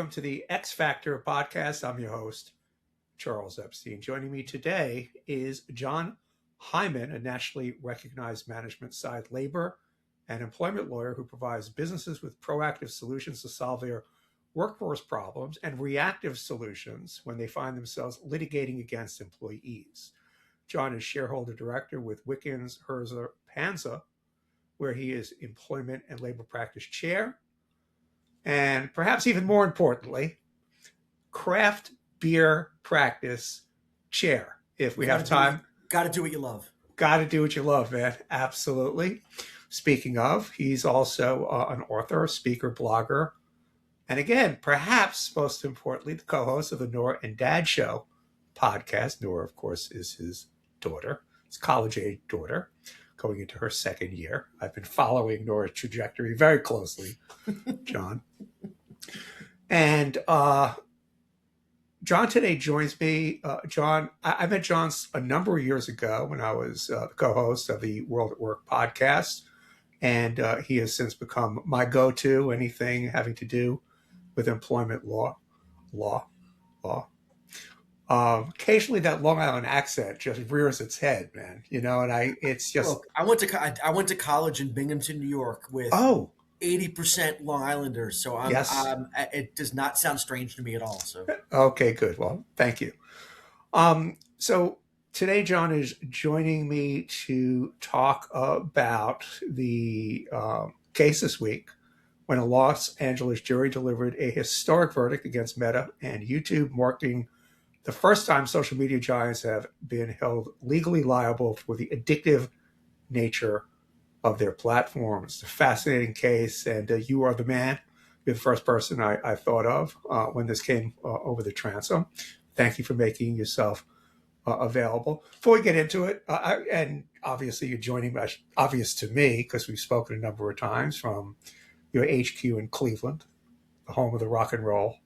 welcome to the X Factor podcast. I'm your host, Charles Epstein. Joining me today is Jon Hyman, a nationally recognized management side labor and employment lawyer who provides businesses with proactive solutions to solve their workforce problems and reactive solutions when they find themselves litigating against employees. Jon is shareholder director with Wickens Herzer Panza, where he is employment and labor practice chair. And perhaps even more importantly, craft beer practice chair. If we have time. Got to do what you love. Got to do what you love, man. Absolutely. Speaking of, he's also an author, speaker, blogger. And again, perhaps most importantly, the co-host of the Nora and Dad Show podcast. Nora, of course, is his daughter, his college-age daughter, going into her second year. I've been following Nora's trajectory very closely, Jon. And Jon today joins me. Jon, I met Jon a number of years ago when I was the co-host of the World at Work podcast. And he has since become my go-to, anything having to do with employment law. Occasionally that Long Island accent just rears its head, man. You know, and it's just. Look, I went to college in Binghamton, New York with 80% Long Islanders, so it does not sound strange to me at all. So okay, good. Well, thank you. So today, Jon is joining me to talk about the case this week when a Los Angeles jury delivered a historic verdict against Meta and YouTube, marking the first time social media giants have been held legally liable for the addictive nature of their platforms. It's a fascinating case, and you are the man. You're the first person I thought of when this came over the transom. Thank you for making yourself available. Before we get into it, and obviously you're joining me, obvious to me, because we've spoken a number of times from your HQ in Cleveland, the home of the Rock and Roll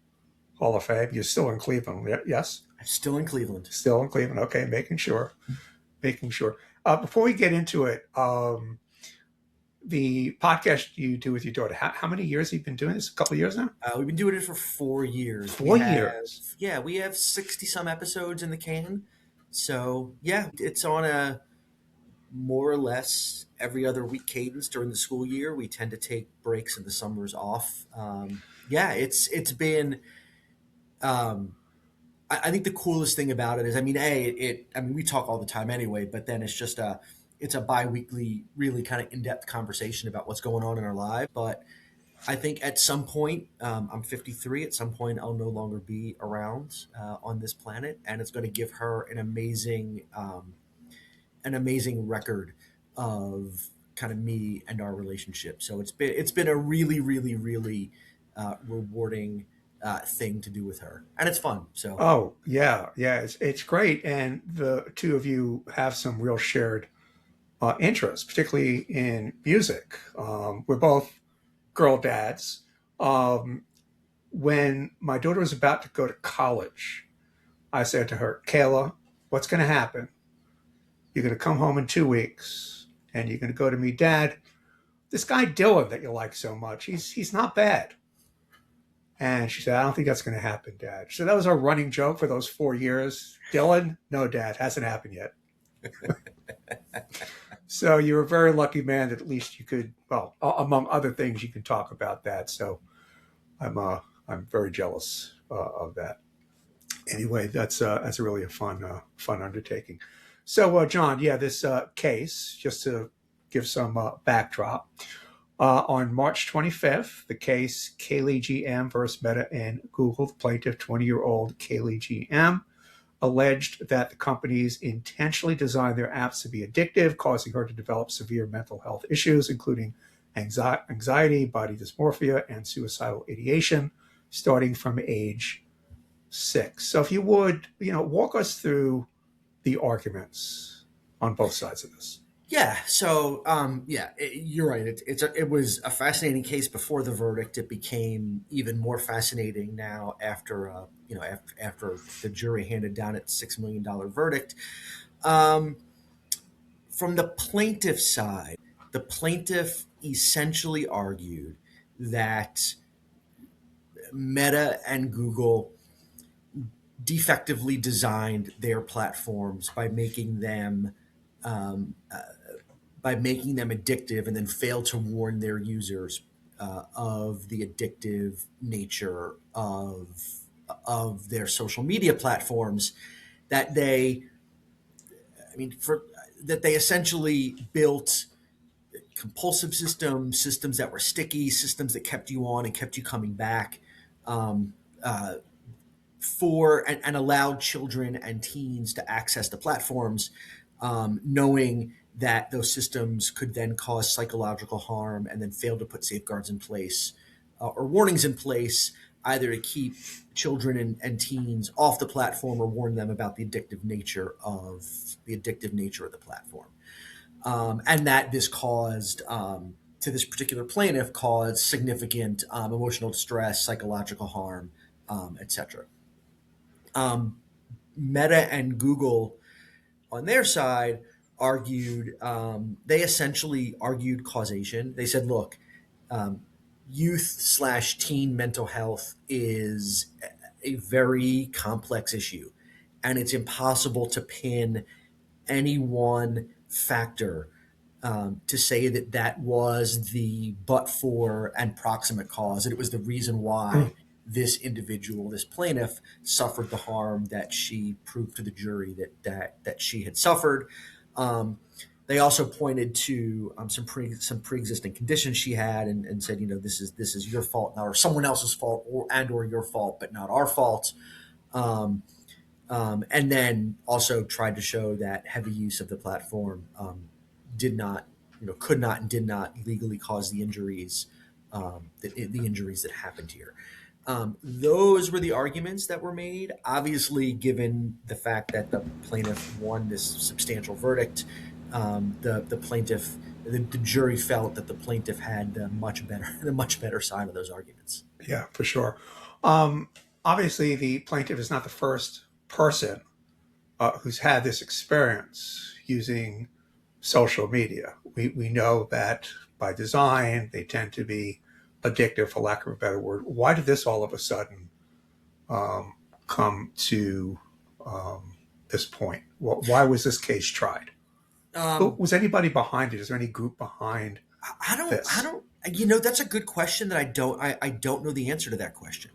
Hall of Fame. You're still in Cleveland, yes? I'm still in Cleveland. Still in Cleveland. Okay, making sure. Before we get into it, the podcast you do with your daughter, how many years have you been doing this? A couple of years now? We've been doing it for 4 years. 4 years? Yeah, we have 60-some episodes in the can. So, yeah, it's on a more or less every other week cadence during the school year. We tend to take breaks and the summers off. It's been... I think the coolest thing about it is, we talk all the time anyway, but then it's a bi-weekly, really kind of in-depth conversation about what's going on in our lives. But I think at some point, I'm 53, at some point I'll no longer be around on this planet, and it's going to give her an amazing record of kind of me and our relationship. So it's been a really, really, really rewarding thing to do with her, and it's fun. So it's great, and the two of you have some real shared interests, particularly in music. We're both girl dads. When my daughter was about to go to college, I said to her, Kayla, what's going to happen? You're going to come home in 2 weeks and you're going to go to me, Dad, this guy Dylan that you like so much, he's not bad. And she said, I don't think that's going to happen, Dad. So that was our running joke for those 4 years. Dylan, no, Dad, hasn't happened yet. So you're a very lucky man that at least you could, well, among other things, you can talk about that. So I'm very jealous of that. Anyway, that's really a fun undertaking. So, Jon, this case, just to give some backdrop, on March 25th, the case Kaylee GM versus Meta and Google, the plaintiff, 20-year-old Kaylee GM, alleged that the companies intentionally designed their apps to be addictive, causing her to develop severe mental health issues, including anxiety, body dysmorphia, and suicidal ideation, starting from age 6. So if you would, walk us through the arguments on both sides of this. Yeah. So, you're right. It was a fascinating case before the verdict. It became even more fascinating now after the jury handed down its $6 million verdict. From the plaintiff side, the plaintiff essentially argued that Meta and Google defectively designed their platforms um, uh, by making them addictive, and then failed to warn their users of the addictive nature of their social media platforms. That they, I mean, for that they essentially built compulsive systems that were sticky, systems that kept you on and kept you coming back. Um, uh, and allowed children and teens to access the platforms, knowing that those systems could then cause psychological harm, and then fail to put safeguards in place or warnings in place, either to keep children and teens off the platform or warn them about the addictive nature of the platform. And that this caused, to this particular plaintiff, caused significant emotional distress, psychological harm, etc. Um, Meta and Google, on their side, they essentially argued causation. They said, look, um, youth/teen mental health is a very complex issue, and it's impossible to pin any one factor, to say that that was the but for and proximate cause, and it was the reason why this individual, this plaintiff, suffered the harm that she proved to the jury that she had suffered. Um, they also pointed to some pre-existing conditions she had, and said, this is your fault, or someone else's fault, or your fault, but not our fault. Um, and then also tried to show that heavy use of the platform did not, could not and did not legally cause the injuries, the injuries that happened here. Those were the arguments that were made. Obviously, given the fact that the plaintiff won this substantial verdict, the jury felt that the plaintiff had the much better side of those arguments. Yeah, for sure. Um, Obviously, the plaintiff is not the first person who's had this experience using social media. We know that by design, they tend to be addictive, for lack of a better word. Why did this all of a sudden um, come to this point? Why was this case tried? Um, Was anybody behind it? Is there any group behind I this? don't, that's a good question that I don't know the answer to that question.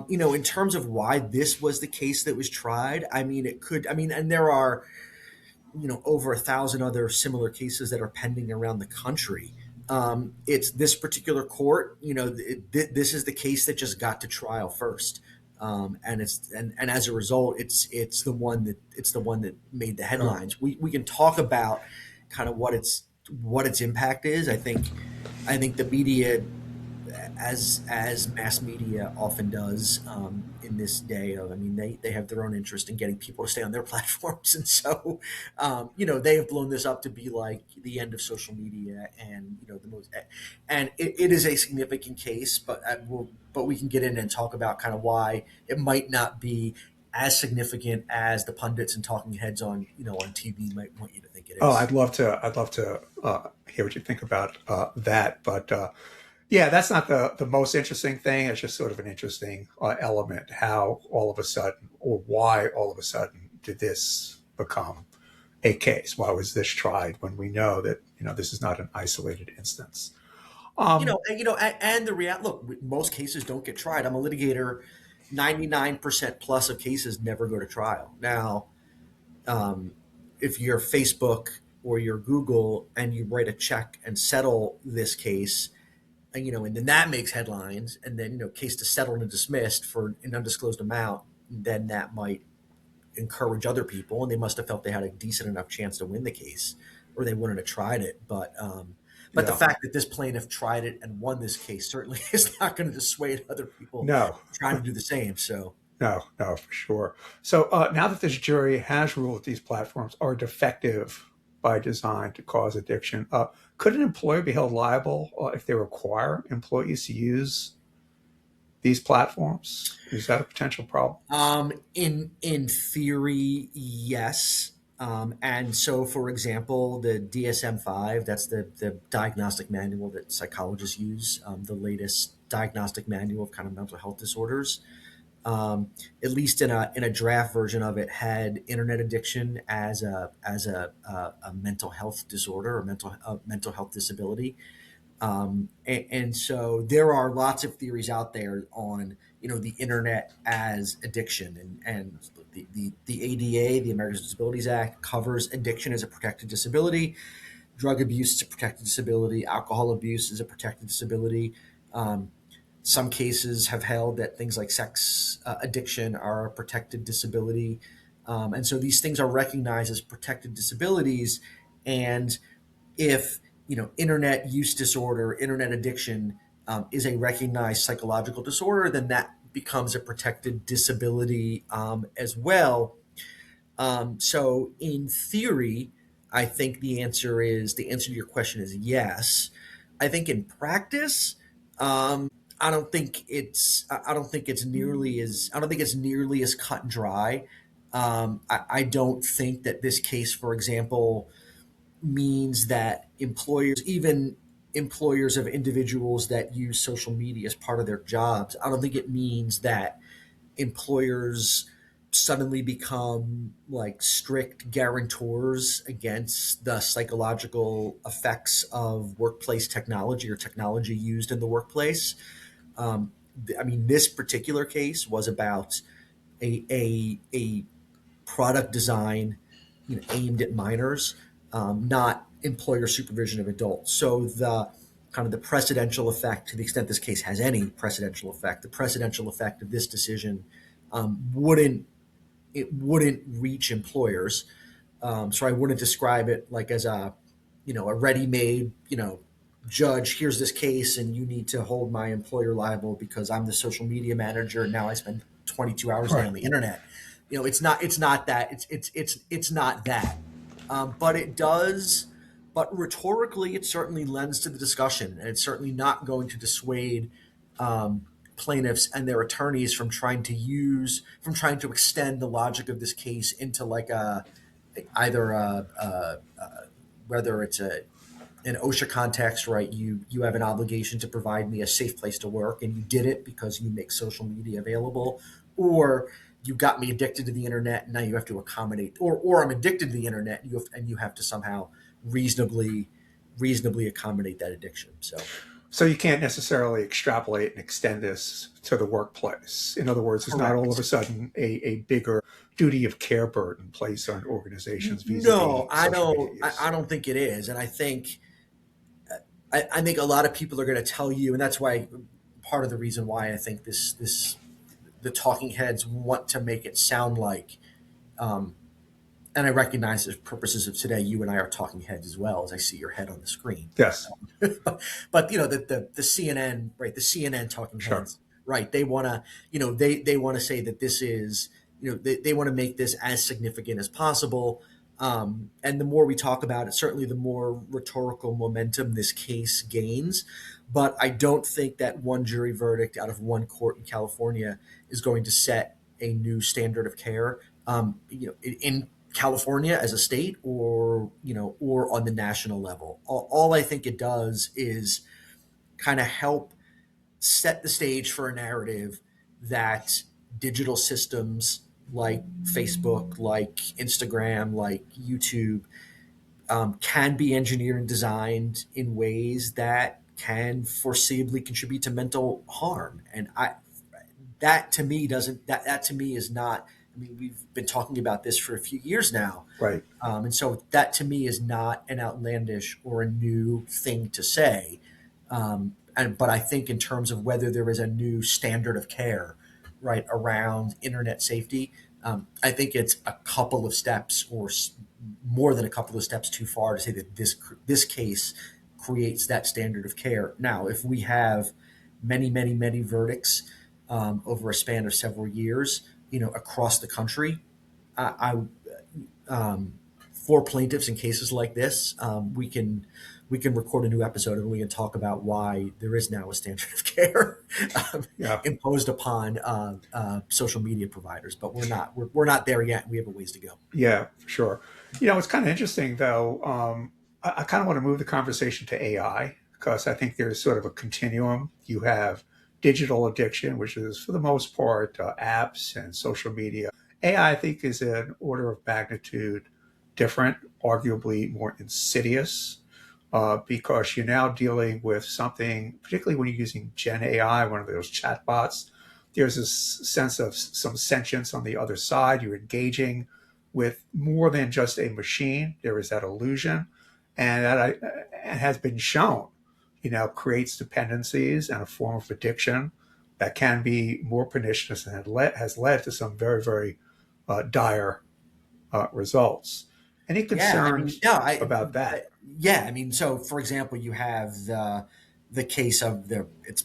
In terms of why this was the case that was tried, and there are, over 1,000 other similar cases that are pending around the country. It's this particular court, this is the case that just got to trial first. And as a result, it's the one that made the Oh, headlines. We can talk about kind of what its impact is. I think the media, as mass media often does, in this day of, they have their own interest in getting people to stay on their platforms, and so, they have blown this up to be like the end of social media, and the most, and it is a significant case, but we can get in and talk about kind of why it might not be as significant as the pundits and talking heads on TV might want you to think it oh, is. I'd love to hear what you think about that. But yeah, that's not the most interesting thing. It's just sort of an interesting element. How all of a sudden, or why all of a sudden, did this become a case? Why was this tried when we know that this is not an isolated instance? Um, And the look, most cases don't get tried. I'm a litigator. 99% plus of cases never go to trial. Now, um, if you're Facebook or you're Google and you write a check and settle this case, and then that makes headlines, and then, case to settle and dismissed for an undisclosed amount, then that might encourage other people, and they must have felt they had a decent enough chance to win the case, or they wouldn't have tried it. But the yeah, fact that this plaintiff tried it and won this case certainly is not going to dissuade other people no, trying to do the same. So, no, for sure. So now that this jury has ruled that these platforms are defective by design to cause addiction, could an employer be held liable if they require employees to use these platforms? Is that a potential problem? in theory, yes. And so, for example, the DSM-5, that's the diagnostic manual that psychologists use, the latest diagnostic manual of kind of mental health disorders. At least in a draft version of it, had internet addiction as a mental health disorder or mental health disability. And so there are lots of theories out there on the internet as addiction, and the ADA, the Americans with Disabilities Act, covers addiction as a protected disability. Drug abuse is a protected disability. Alcohol abuse is a protected disability. Um, some cases have held that things like sex addiction are a protected disability. And so these things are recognized as protected disabilities. And if internet use disorder, internet addiction is a recognized psychological disorder, then that becomes a protected disability as well. So in theory, I think the answer to your question is yes. I think in practice, I don't think it's nearly as cut and dry. I don't think that this case, for example, means that even employers of individuals that use social media as part of their jobs, I don't think it means that employers suddenly become like strict guarantors against the psychological effects of workplace technology or technology used in the workplace. Um, I mean, this particular case was about a product design aimed at minors, not employer supervision of adults. So the kind of the precedential effect, to the extent this case has any precedential effect, the precedential effect of this decision wouldn't wouldn't reach employers. So I wouldn't describe it like as a ready-made judge. Here's this case, and you need to hold my employer liable because I'm the social media manager. And now I spend 22 hours a day Right. on the internet. It's not that. It's not that. But it does. But rhetorically, it certainly lends to the discussion, and it's certainly not going to dissuade um, plaintiffs and their attorneys from trying to extend the logic of this case into like either whether it's an OSHA context, right? You have an obligation to provide me a safe place to work, and you did it because you make social media available, or you got me addicted to the internet, and now you have to accommodate, or I'm addicted to the internet, and you have to somehow reasonably reasonably accommodate that addiction. So So you can't necessarily extrapolate and extend this to the workplace. In other words, it's not all of a correct. sudden a bigger duty of care burden placed on organizations No, vis-a-vis social media use. I don't think it is, and I think a lot of people are going to tell you, and that's why part of the reason why I think this the talking heads want to make it sound like, um, and I recognize for purposes of today, you and I are talking heads as well, as I see your head on the screen. Yes, But the CNN, right, the CNN talking sure. heads, right, they want to they want to say that this is they want to make this as significant as possible. And the more we talk about it, certainly the more rhetorical momentum this case gains. But I don't think that one jury verdict out of one court in California is going to set a new standard of care. In California as a state, or on the national level. All I think it does is kind of help set the stage for a narrative that digital systems like Facebook, like Instagram, like YouTube can be engineered and designed in ways that can foreseeably contribute to mental harm. And that to me doesn't that to me is not. I mean, we've been talking about this for a few years now, Right. and so that to me is not an outlandish or a new thing to say. But I think in terms of whether there is a new standard of care, right, around internet safety, I think it's a couple of steps, or more than a couple of steps, too far to say that this case creates that standard of care. Now, if we have many verdicts over a span of several years, across the country, um, for plaintiffs in cases like this, we can record a new episode and we can talk about why there is now a standard of care um, Yeah. imposed upon social media providers. But we're not there yet. We have a ways to go. Yeah, for sure. It's kind of interesting though. I kind of want to move the conversation to AI because I think there's sort of a continuum. You have digital addiction, which is for the most part apps and social media. AI, I think, is an order of magnitude different, arguably more insidious, because you're now dealing with something, particularly when you're using Gen AI, one of those chatbots. There's this sense of some sentience on the other side. You're engaging with more than just a machine. There is that illusion, and has been shown, creates dependencies and a form of addiction that can be more pernicious and has led to some very, very dire results. Any Yeah, I mean, concerns no, about I that? yeah, I mean, so for example, you have the case of the it's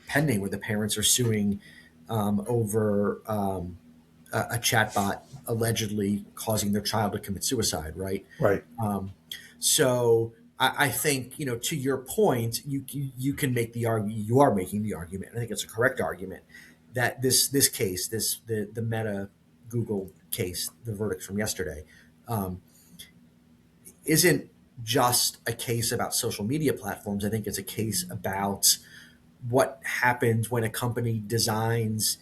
pending where the parents are suing over a chatbot allegedly causing their child to commit suicide, right? Right. Um, so I think to your point, you can make the argument. You are making the argument. I think it's a correct argument that this case, the Meta Google case, the verdict from yesterday. Um, isn't just a case about social media platforms. I think it's a case about what happens when a company designs,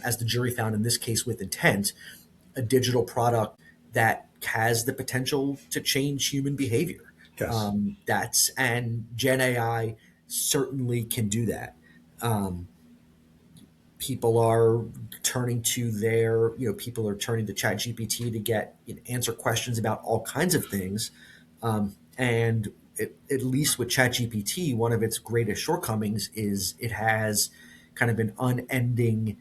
as the jury found in this case with intent, a digital product that has the potential to change human behavior. Yes. That's and Gen AI certainly can do that. Um, People are turning to people are turning to chat gpt to get answer questions about all kinds of things, and at least with chat gpt, one of its greatest shortcomings is it has kind of an unending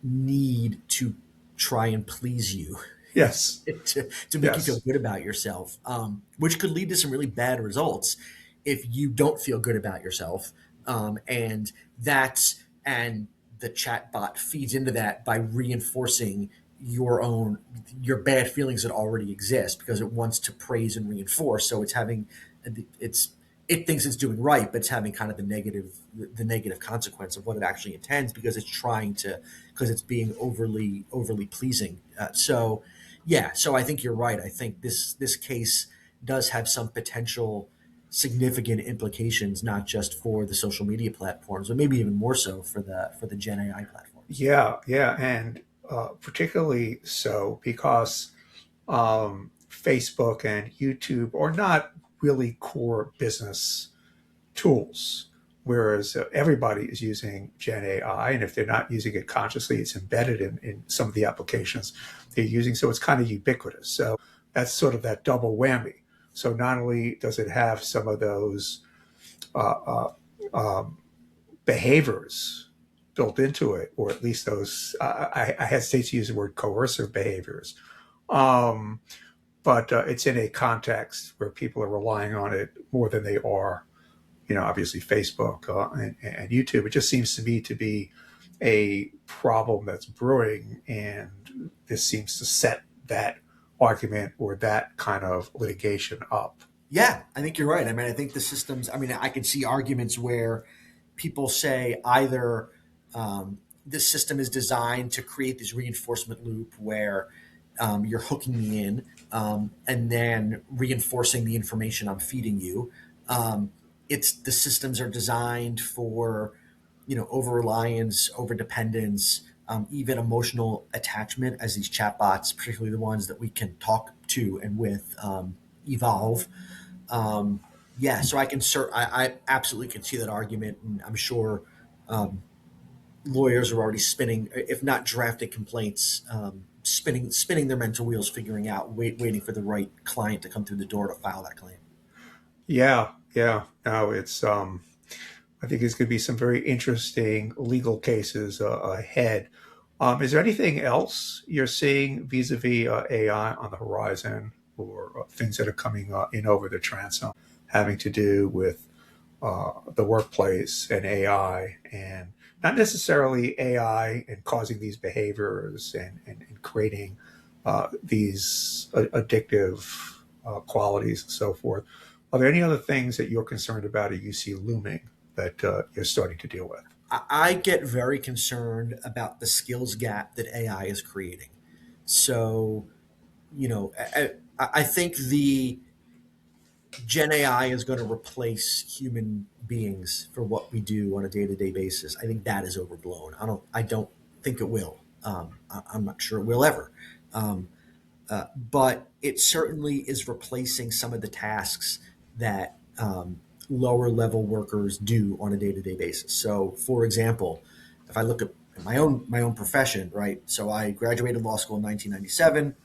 need to try and please you. Yes. To make you feel Yes. good about yourself, which could lead to some really bad results if you don't feel good about yourself. And that's and the chatbot feeds into that by reinforcing your bad feelings that already exist because it wants to praise and reinforce. So it's it thinks it's doing right, but it's having kind of the negative consequence of what it actually intends because it's trying to because it's being overly pleasing. So yeah, so I think you're right. I think this case does have some potential significant implications, not just for the social media platforms, but maybe even more so for the Gen AI platforms. Yeah. Yeah. And particularly so because Facebook and YouTube are not really core business tools, whereas everybody is using Gen AI. And if they're not using it consciously, it's embedded in some of the applications they're using. So it's kind of ubiquitous. So that's sort of that double whammy. So not only does it have some of those uh, um, behaviors built into it, or at least those, I hesitate to use the word coercive behaviors, um, but it's in a context where people are relying on it more than they are, obviously Facebook and YouTube. It just seems to me to be a problem that's brewing, and this seems to set that argument or that kind of litigation up. Yeah, I think you're right. I mean, I think the systems. I mean, I can see arguments where people say either this system is designed to create this reinforcement loop where you're hooking me in and then reinforcing the information I'm feeding you. It's the systems are designed for over reliance, over dependence, even emotional attachment, as these chatbots, particularly the ones that we can talk to and with, evolve. Um, yeah, so I absolutely can see that argument, and I'm sure um, lawyers are already spinning, if not drafting complaints, spinning their mental wheels, figuring out, waiting for the right client to come through the door to file that claim. Yeah, yeah. No, it's I think there's going to be some very interesting legal cases ahead. Is there anything else you're seeing vis-a-vis AI on the horizon, or things that are coming in over the transom having to do with the workplace and AI, and not necessarily AI and causing these behaviors and creating these addictive qualities and so forth? Are there any other things that you're concerned about or you see looming that you're starting to deal with? I get very concerned about the skills gap that AI is creating. So, I think Gen AI is going to replace human beings for what we do on a day to day basis. I think that is overblown. I don't think it will. I'm not sure it will ever. Um, but it certainly is replacing some of the tasks that lower level workers do on a day to day basis. So, for example, if I look at my own profession, right? So I graduated law school in 1997.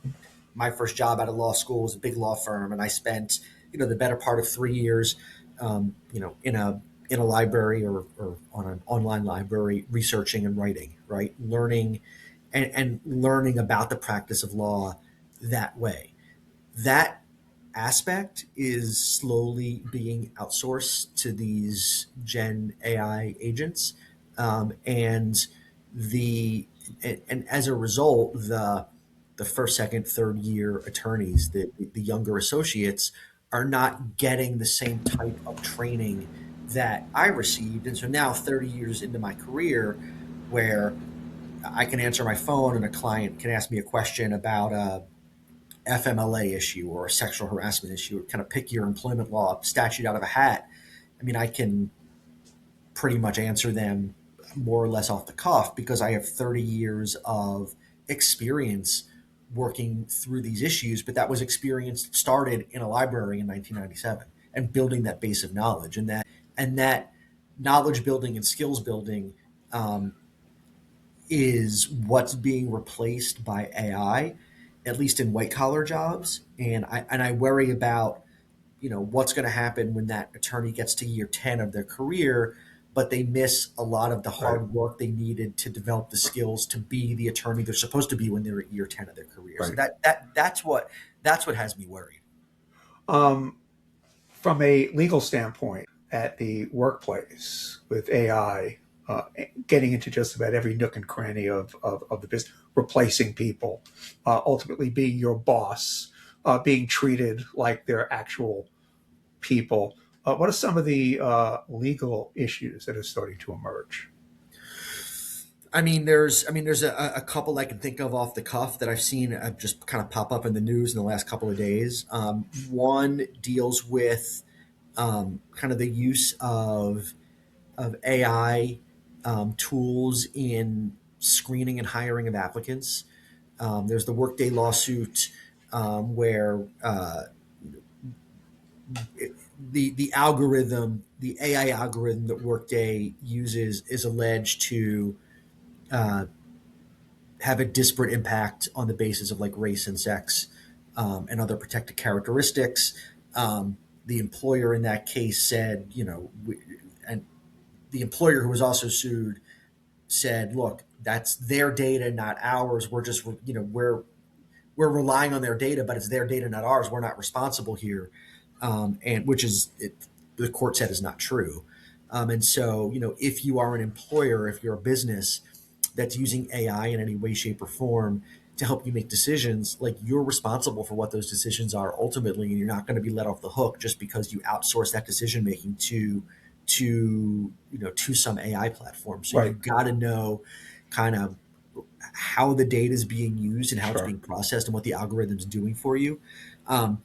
My first job out of law school was a big law firm, and I spent the better part of 3 years, in a library or on an online library, researching and writing, right, learning and learning about the practice of law that way. That aspect is slowly being outsourced to these Gen AI agents, and the and as a result, the first, second, third year attorneys, the younger associates, are not getting the same type of training that I received, and so now 30 years into my career, where I can answer my phone and a client can ask me a question about a FMLA issue or a sexual harassment issue, or kind of pick your employment law statute out of a hat. I mean, I can pretty much answer them more or less off the cuff because I have 30 years of experience working through these issues, but that was experience that started in a library in 1997 and building that base of knowledge, and that knowledge building and skills building um, is what's being replaced by AI, at least in white collar jobs. And I worry about what's going to happen when that attorney gets to year 10 of their career, but they miss a lot of the Right. hard work they needed to develop the skills to be the attorney they're supposed to be when they're at year 10 of their career. So Right. that's what has me worried. Um, from a legal standpoint, at the workplace with AI getting into just about every nook and cranny of the business, replacing people, ultimately being your boss, being treated like they're actual people. What are some of the legal issues that are starting to emerge? I mean, there's a couple I can think of off the cuff that I've seen just kind of pop up in the news in the last couple of days. One deals with kind of the use of AI tools in screening and hiring of applicants. There's the Workday lawsuit where the algorithm, the AI algorithm that Workday uses, is alleged to uh, have a disparate impact on the basis of like race and sex and other protected characteristics. The employer in that case said, and the employer who was also sued said, "Look, that's their data, not ours. We're just, we're relying on their data, but it's their data, not ours. We're not responsible here," and which is the court said is not true. And so, if you are an employer, if you're a business that's using AI in any way, shape, or form to help you make decisions, like, you're responsible for what those decisions are ultimately, and you're not going to be let off the hook just because you outsource that decision making to some AI platform. So Right. you've got to know kind of how the data is being used and how it's Sure. being processed and what the algorithm's doing for you. Um,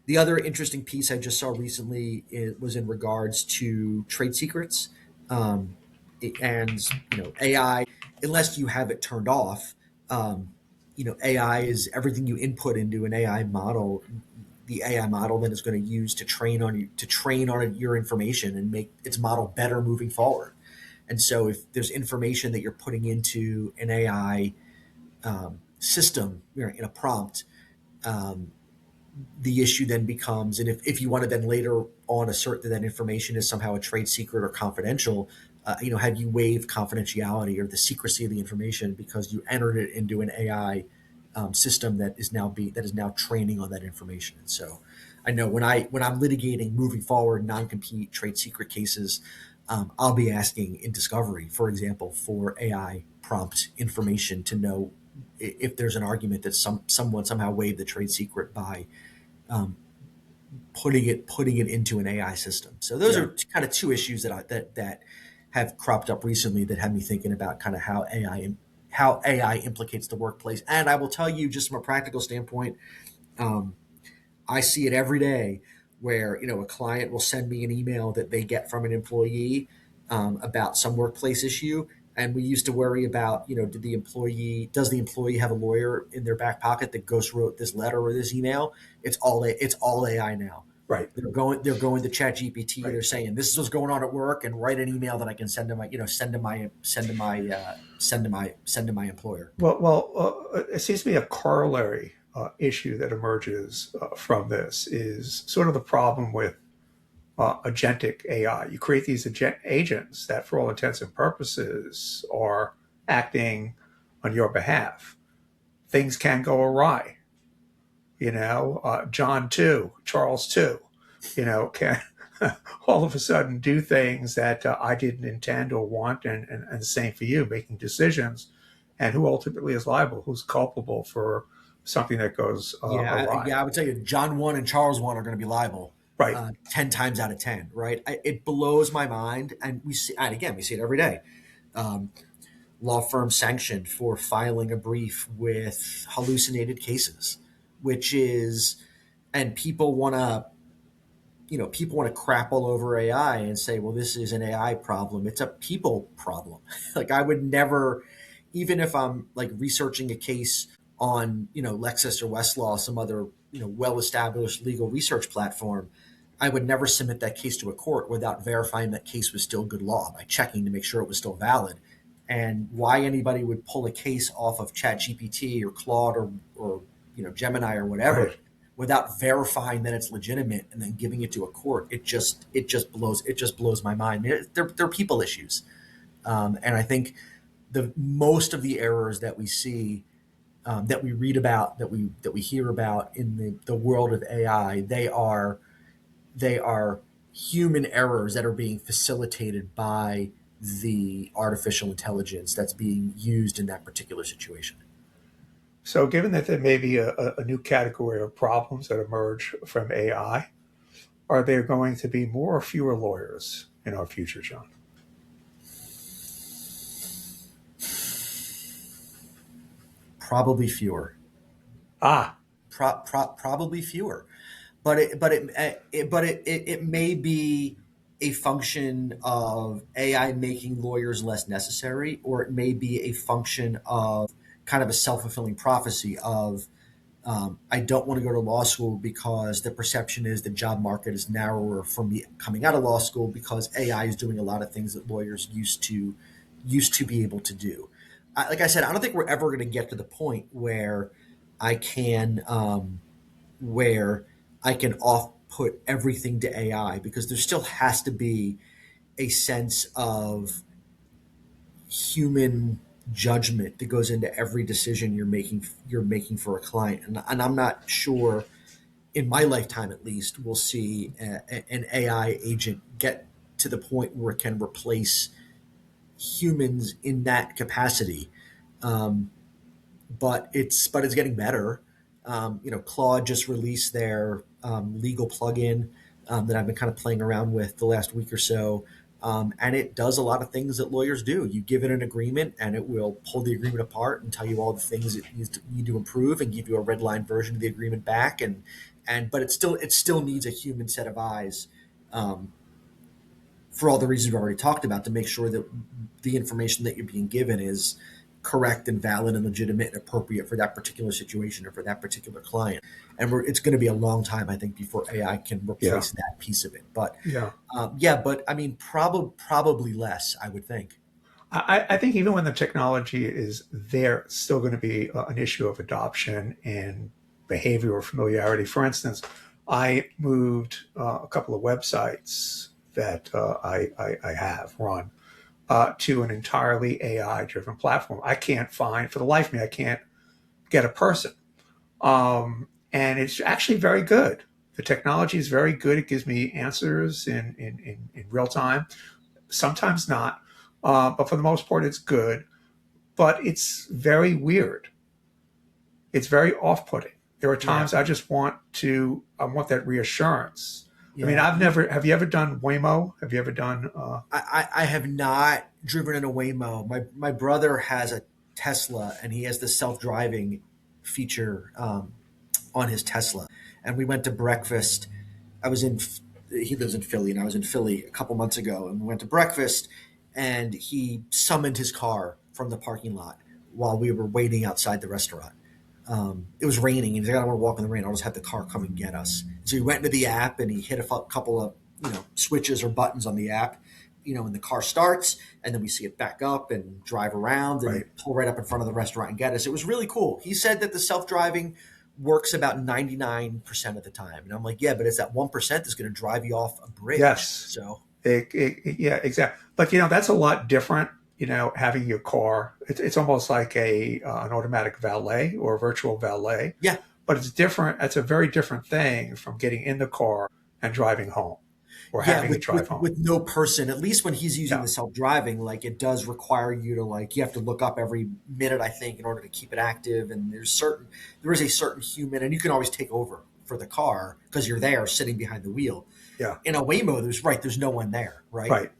the other interesting piece I just saw recently was in regards to trade secrets. Um, and AI, unless you have it turned off, AI is everything you input into an AI model. The AI model then is going to use to train on your information and make its model better moving forward. And so, if there's information that you're putting into an AI system, in a prompt, um, the issue then becomes, and if you want to then later on assert that that information is somehow a trade secret or confidential, have you waived confidentiality or the secrecy of the information because you entered it into an AI system that is now training on that information? And so, I know when I'm litigating moving forward non-compete trade secret cases, I'll be asking in discovery, for example, for AI prompt information to know if there's an argument that someone somehow waived the trade secret by um, putting it into an AI system. So those Yeah. are kind of two issues that have cropped up recently that have me thinking about kind of how AI implicates the workplace. And I will tell you, just from a practical standpoint, um, I see it every day where a client will send me an email that they get from an employee about some workplace issue, and we used to worry about, does the employee have a lawyer in their back pocket that ghost wrote this letter or this email? It's all AI now. Right. They're going to chat GPT. Right. They're saying, this is what's going on at work, and write an email that I can send to my, send to my employer. It seems to be a corollary issue that emerges from this is sort of the problem with agentic AI. You create these agents that, for all intents and purposes, are acting on your behalf. Things can go awry. John too, Charles too, can all of a sudden do things that I didn't intend or want, and the same for you, making decisions, and who ultimately is liable, who's culpable for something that goes awry. Yeah, I would tell you, John 1 and Charles 1 are going to be liable Right. 10 times out of 10, right? It blows my mind. And we see it every day. Um, Law firm sanctioned for filing a brief with hallucinated cases, which is, and people want to crap all over AI and say, well, this is an AI problem. It's a people problem. Like, I would never, even if I'm like researching a case on, Lexis or Westlaw, some other, well-established legal research platform, I would never submit that case to a court without verifying that case was still good law by checking to make sure it was still valid. And why anybody would pull a case off of ChatGPT or Claude or Gemini or whatever Right. without verifying that it's legitimate and then giving it to a court, it just blows my mind. They're people issues, and I think the most of the errors that we see, that we read about, that we hear about in the world of AI, they are human errors that are being facilitated by the artificial intelligence that's being used in that particular situation. So, given that there may be a new category of problems that emerge from AI, are there going to be more or fewer lawyers in our future, John? Probably fewer. Ah, Probably fewer, but it may be a function of AI making lawyers less necessary, or it may be a function of kind of a self-fulfilling prophecy of, I don't want to go to law school because the perception is the job market is narrower for me coming out of law school because AI is doing a lot of things that lawyers used to be able to do. Like I said, I don't think we're ever going to get to the point I can where I can off put everything to AI, because there still has to be a sense of human judgment that goes into every decision you're making for a client. And I'm not sure, in my lifetime at least, we'll see an AI agent get to the point where it can replace humans in that capacity. Um, but it's getting better. Claude just released their legal plugin that I've been kind of playing around with the last week or so, and it does a lot of things that lawyers do. You give it an agreement, and it will pull the agreement apart and tell you all the things it need to improve, and give you a red line version of the agreement back. But it still needs a human set of eyes. Um, for all the reasons we've already talked about, to make sure that the information that you're being given is correct and valid and legitimate and appropriate for that particular situation or for that particular client. And it's going to be a long time, I think, before AI can yeah, replace that piece of it. But yeah. yeah, but I mean, probably less, I would think. I think even when the technology is there, it's still going to be an issue of adoption and behavior or familiarity. For instance, I moved a couple of websites that I have run to an entirely AI driven platform. I can't find, for the life of me, I can't get a person. And it's actually very good. The technology is very good. It gives me answers in real time, sometimes not. But for the most part, it's good. But it's very weird. It's very off putting. There are Yeah, times I want that reassurance. I mean, yeah. have you ever done Waymo? Have you ever done, I have not driven in a Waymo. My brother has a Tesla, and he has the self driving feature on his Tesla. And we went to breakfast I was in he lives in Philly, and I was in Philly a couple months ago, and we went to breakfast, and he summoned his car from the parking lot while we were waiting outside the restaurant. It was raining, and he's like, "I don't want to walk in the rain. I'll just have the car come and get us." So he went into the app and he hit a couple of switches or buttons on the app, and the car starts, and then we see it back up and drive around and Right. pull right up in front of the restaurant and get us. It was really cool. He said that the self driving works about 99% of the time, and I'm like, yeah, but it's that 1% that's going to drive you off a bridge. Yes. So Yeah, exactly. But that's a lot different. Having your car, it's almost like an automatic valet or a virtual valet, yeah, but it's different. It's a very different thing from getting in the car and driving home, or yeah, having to with drive with home. with no person. At least when he's using Yeah, the self driving, like it does require you to you have to look up every minute, I think, in order to keep it active. And there is a certain human, and you can always take over for the car because you're there sitting behind the wheel. yeah, In a Waymo, there's no one there, right? right,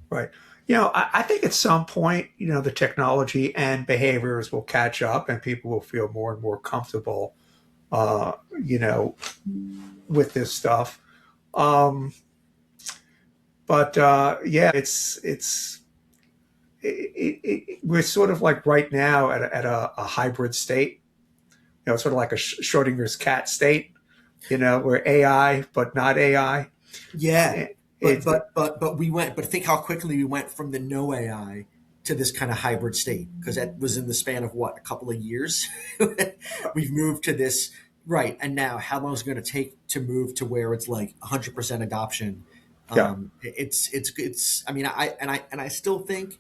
right. I think at some point, the technology and behaviors will catch up, and people will feel more and more comfortable, uh, you know, with this stuff. Um, but yeah, we're sort of like right now at a hybrid state. Sort of like a Schrodinger's cat state. Where AI but not AI. Yeah, It, but it, think how quickly we went from the no AI to this kind of hybrid state because that was in the span of what, a couple of years. We've moved to this, right, and now how long is it going to take to move to where it's like 100% adoption? yeah, It's. I mean, I still think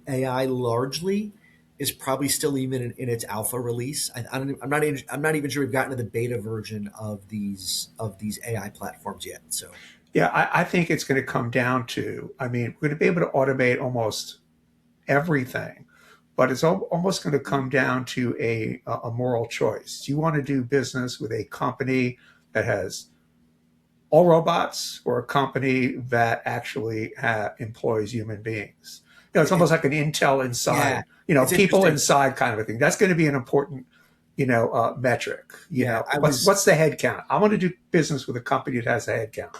AI largely is probably still even in its alpha release. I'm not even sure we've gotten to the beta version of these AI platforms yet. So yeah. I think it's going to come down to. I mean, we're going to be able to automate almost everything, but it's almost going to come down to a moral choice. Do you want to do business with a company that has all robots, or a company that actually employs human beings? It's it, almost like an Intel yeah, inside, it's people interesting. inside kind of a thing. That's going to be an important, metric. Yeah, What's the head count? I want to do business with a company that has a head count.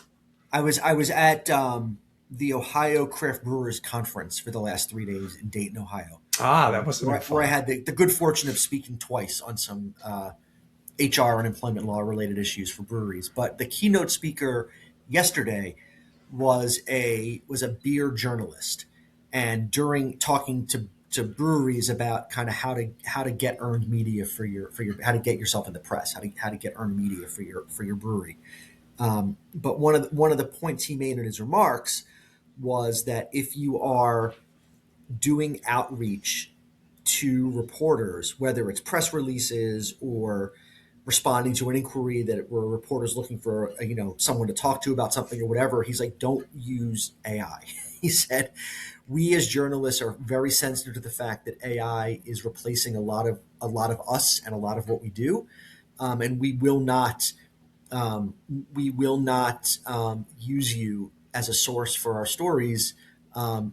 I was at the Ohio Craft Brewers Conference for the last 3 days in Dayton, Ohio, That must have been where I fun. had the good fortune of speaking twice on some HR and employment law related issues for breweries. But the keynote speaker yesterday was a beer journalist, and during talking to breweries about kind of how to get earned media for your how to get yourself in the press, how to get earned media for your brewery. But one of the points he made in his remarks was that if you are doing outreach to reporters, whether it's press releases or responding to an inquiry that were reporters looking for someone to talk to about something or whatever, he's like, don't use AI. He said, we as journalists are very sensitive to the fact that AI is replacing a lot of us and a lot of what we do, and um, we will not use you as a source for our stories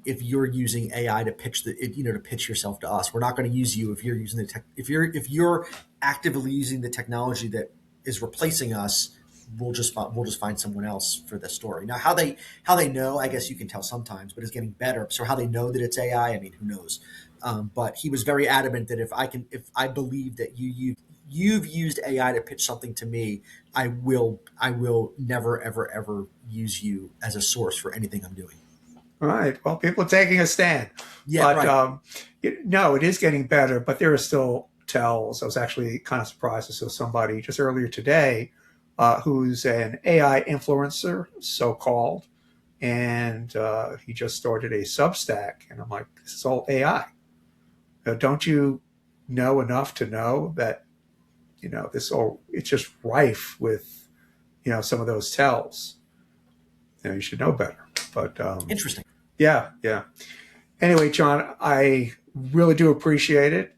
if you're using AI to to pitch yourself to us. We're not going to use you if you're using the tech. If you're actively using the technology that is replacing us. We'll just find someone else for the story. Now, how they know, I guess you can tell sometimes, but it's getting better. So how they know that it's AI, I mean, who knows? But he was very adamant that if I believe that you've used AI to pitch something to me, I will never ever ever use you as a source for anything I'm doing. All right. Well, people are taking a stand, Yeah, but right. no, it is getting better. But there are still tells. I was actually kind of surprised. I saw somebody just earlier today who's an AI influencer, so called, and he just started a Substack. And I'm like, this is all AI. Don't you know enough to know that this all it's just rife with some of those tells. You should know better. But Interesting. yeah, yeah. Anyway, John, I really do appreciate it.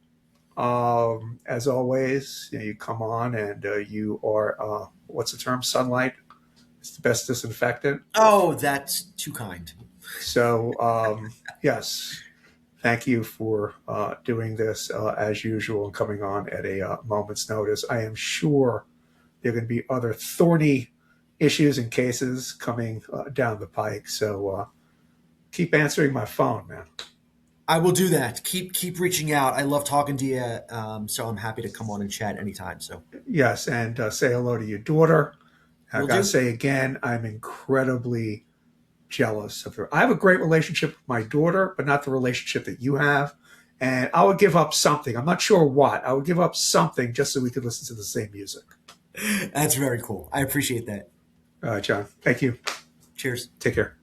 As always, you come on and you are, what's the term? Sunlight. It's the best disinfectant. Oh, that's too kind. So, yes, thank you for doing this as usual and coming on at a moment's notice. I am sure there are going to be other thorny issues and cases coming down the pike. So keep answering my phone, man. I will do that. Keep reaching out. I love talking to you, so I'm happy to come on and chat anytime. So Yes, and say hello to your daughter. I we'll gotta do. say again, I'm incredibly jealous of her. I have a great relationship with my daughter, but not the relationship that you have. And I would give up something. I'm not sure what. I would give up something just so we could listen to the same music. That's very cool. I appreciate that. John, thank you. Cheers. Take care.